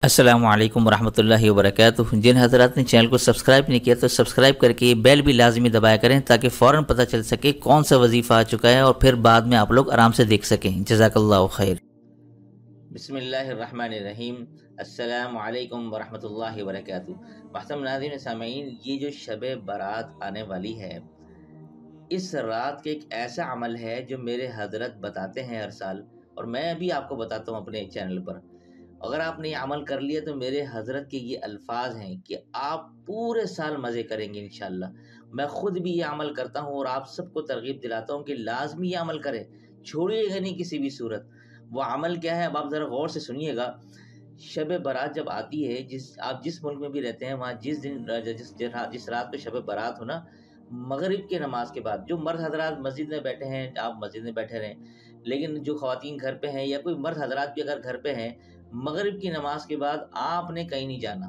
अस्सलामु अलैकुम वरहमतुल्लाहि वबरकातुहू। जिन हज़रात ने चैनल को सब्सक्राइब नहीं किया तो सब्सक्राइब करके बेल भी लाजमी दबाया करें ताकि फ़ौरन पता चल सके कौन सा वजीफ़ा आ चुका है और फिर बाद में आप लोग आराम से देख सकें। जज़ाकल्लाहु खैर। बिस्मिल्लाहिर्रहमानिर्रहीम। अस्सलामु अलैकुम वरहमतुल्लाहि वबरकातुहू। महतरम नाज़रीन सामीन, ये जो शब बारात आने वाली है, इस रात के एक ऐसा अमल है जो मेरे हज़रत बताते हैं हर साल, और मैं भी आपको बताता हूँ अपने चैनल पर। अगर आपने ये अमल कर लिया तो मेरे हज़रत के ये अल्फाज हैं कि आप पूरे साल मज़े करेंगे इंशाल्लाह। मैं ख़ुद भी ये अमल करता हूँ और आप सबको तरगीब दिलाता हूँ कि लाजमी ये अमल करें, छोड़िएगा नहीं किसी भी सूरत। वो अमल क्या है, अब आप ज़रा गौर से सुनिएगा। शब बारात जब आती है, आप जिस मुल्क में भी रहते हैं, वहाँ जिस रात को शब बारात हो ना, मगरिब के नमाज के बाद जो मर्द हजरात मस्जिद में बैठे हैं, आप मस्जिद में बैठे रहें, लेकिन जो ख़वातीन घर पे हैं या कोई मर्द हजरात भी अगर घर पे हैं, मगरिब की नमाज के बाद आपने कहीं नहीं जाना,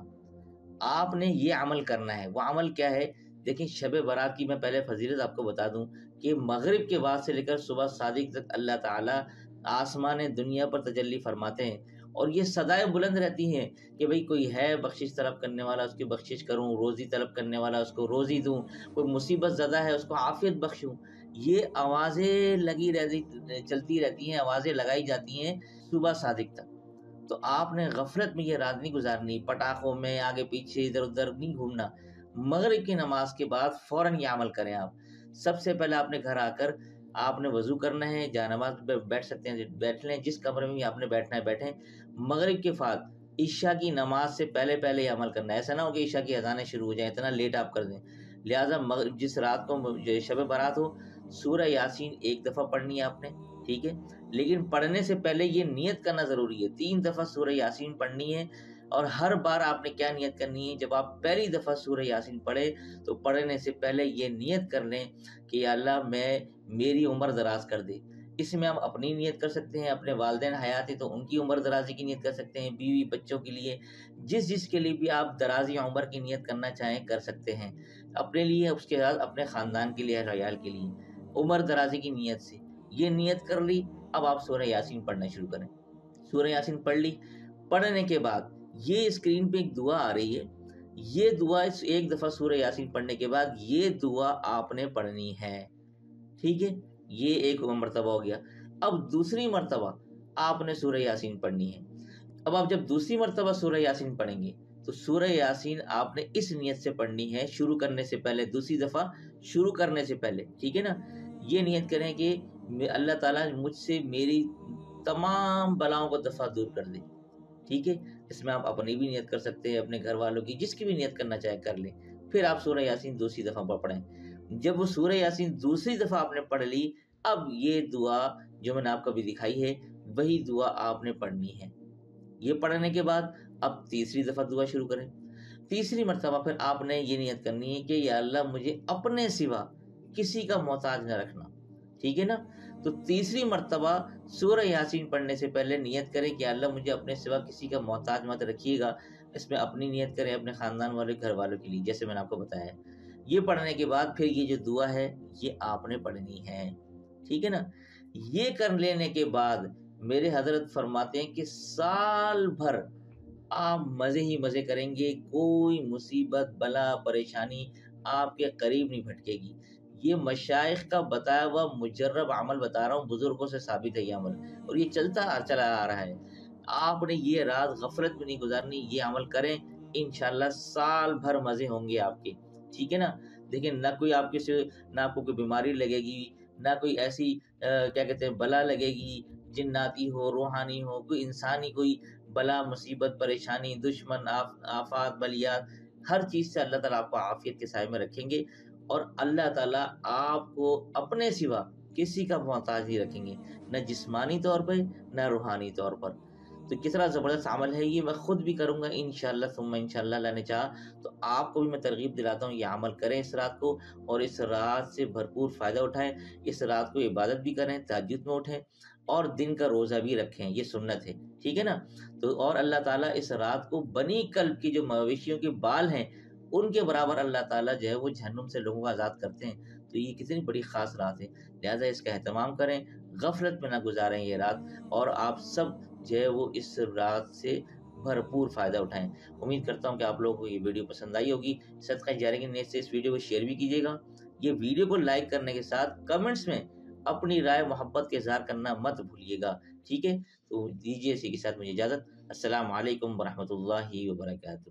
आपने ये अमल करना है। वो अमल क्या है, देखिए, शब बारात की मैं पहले फजीलत आपको बता दूं कि मगरिब के बाद से लेकर सुबह सादिक तक अल्लाह ताला आसमान दुनिया पर तजल्ली फरमाते हैं, और ये सदाएं बुलंद रहती हैं कि भाई कोई है बख्शिश तलब करने वाला, उसकी बख्शिश करूं, रोज़ी तलब करने वाला उसको रोज़ी दूं, कोई मुसीबत ज़दा है उसको आफियत बख्शूं। ये आवाज़ें चलती रहती हैं, आवाज़ें लगाई जाती हैं सुबह सादिक तक। तो आपने गफलत में ये रात नहीं गुजारनी, पटाखों में आगे पीछे इधर उधर नहीं घूमना। मगरिब की नमाज के बाद फौरन ये अमल करें आप। सबसे पहले आपने घर आकर आपने वजू करना है, जानमाज पे बैठ सकते हैं बैठ लें, जिस कमरे में भी आपने बैठना है बैठें। मगरिब के बाद ईशा की नमाज से पहले पहले ये अमल करना है। ऐसा ना हो कि ईशा की अजानें शुरू हो जाए, इतना लेट आप कर दें। लिहाजा जिस रात को शब बारात हो, सूरह यासीन एक दफ़ा पढ़नी है आपने, ठीक है। लेकिन पढ़ने से पहले ये नियत करना ज़रूरी है, 3 दफ़ा सूरह यासीन पढ़नी है। और हर बार आपने क्या नियत करनी है, जब आप पहली दफ़ा सूरह यासीन पढ़े तो पढ़ने से पहले ये नियत कर लें कि या अल्लाह मेरी उम्र दराज कर दे। इसमें आप अपनी नियत कर सकते हैं, अपने वालिदैन हयात है तो उनकी उम्र दराजी की नियत कर सकते हैं, बीवी बच्चों के लिए, जिसके लिए भी आप दराजी उम्र की नियत करना चाहें कर सकते हैं। अपने लिए, उसके बाद अपने ख़ानदान के लिए, रयाल के लिए, उम्र दराजी की नियत से ये नियत कर ली। अब आप सूरह यासीन पढ़ना शुरू करें। सूरह यासीन पढ़ ली, पढ़ने के बाद ये स्क्रीन पे एक दुआ आ रही है, ये दुआ एक दफ़ा सूरह यासीन पढ़ने के बाद ये दुआ आपने पढ़नी है, ठीक है। ये एक मरतबा हो गया। अब दूसरी मरतबा आपने सूरह यासीन पढ़नी है। अब आप जब दूसरी मरतबा सूरह यासीन पढ़ेंगे तो सूरह यासीन आपने इस नियत से पढ़नी है, शुरू करने से पहले, दूसरी दफ़ा शुरू करने से पहले, ठीक है ना। ये नियत करें कि अल्लाह ताला मुझसे मेरी तमाम बलाओं को दफ़ा दूर कर दे, ठीक है। इसमें आप अपनी भी नियत कर सकते हैं, अपने घर वालों की, जिसकी भी नियत करना चाहे कर लें। फिर आप सूरह यासीन दूसरी दफ़ा पढ़ें। जब वो सूरह यासीन दूसरी दफ़ा आपने पढ़ ली, अब ये दुआ जो मैंने आपको अभी दिखाई है वही दुआ आपने पढ़नी है। ये पढ़ने के बाद अब तीसरी दफ़ा दुआ शुरू करें। तीसरी मरतबा फिर आपने ये नियत करनी है कि या अल्लाह मुझे अपने सिवा किसी का मोहताज न रखना, ठीक है ना। तो तीसरी मरतबा सूरह यासीन पढ़ने से पहले नियत करें कि अल्लाह मुझे अपने सिवा किसी का मोहताज मत रखिएगा। इसमें अपनी नियत करें, अपने ख़ानदान वाले, घर वालों के लिए, जैसे मैंने आपको बताया है। ये पढ़ने के बाद फिर ये जो दुआ है ये आपने पढ़नी है, ठीक है ना। ये कर लेने के बाद मेरे हज़रत फरमाते हैं कि साल भर आप मज़े ही मज़े करेंगे, कोई मुसीबत, बला, परेशानी आपके करीब नहीं भटकेगी। ये मशाइख का बताया हुआ मुजर्रब अमल बता रहा हूँ, बुजुर्गों से साबित है ये अमल, और ये चला आ रहा है। आपने ये रात गफलत में नहीं गुजारनी, ये अमल करें, इंशाल्लाह साल भर मज़े होंगे आपके, ठीक है ना। देखिए, ना आपको कोई बीमारी लगेगी, ना कोई ऐसी क्या कहते हैं बला लगेगी, जिन्नाती हो, रूहानी हो, कोई इंसानी कोई बला, मुसीबत, परेशानी, दुश्मन, आफात, बलियात, हर चीज़ से अल्लाह ताला आपको आफियत के साए में रखेंगे, और अल्लाह ताला आपको अपने सिवा किसी का मोहताज नहीं रखेंगे, न जिस्मानी तौर पे न रूहानी तौर पर। तो कितना ज़बरदस्त अमल है ये, मैं खुद भी करूँगा इंशाअल्लाह सुम्मा इंशाअल्लाह, अल्लाह ने चाहा तो आपको भी मैं तरगीब दिलाता हूँ, ये अमल करें इस रात को, और इस रात से भरपूर फ़ायदा उठाएँ। इस रात को इबादत भी करें, तहज्जुद में उठें, और दिन का रोज़ा भी रखें, ये सुन्नत है, ठीक है ना। तो और अल्लाह ताला इस रात को बनी कल्ब की जो मवेशियों के बाल हैं उनके बराबर अल्लाह ताला जो है वो जहन्नुम से लोगों को आज़ाद करते हैं। तो ये कितनी बड़ी ख़ास रात है, लिहाजा इसका एहतमाम करें, गफलत में ना गुजारें ये रात, और आप सब जो है वो इस रात से بھرپور فائدہ اٹھائیں۔ امید کرتا ہوں کہ آپ لوگوں کو یہ ویڈیو پسند آئی ہوگی۔ صدقہ جاریہ کی نیت سے اس ویڈیو کو شیئر بھی کیجیے گا۔ یہ ویڈیو کو لائک کرنے کے ساتھ کمنٹس میں اپنی رائے محبت کے اظہار کرنا مت بھولیے گا، ٹھیک ہے؟ تو دیجیے اسی کے ساتھ مجھے اجازت۔ السلام علیکم ورحمۃ اللہ وبرکاتہ۔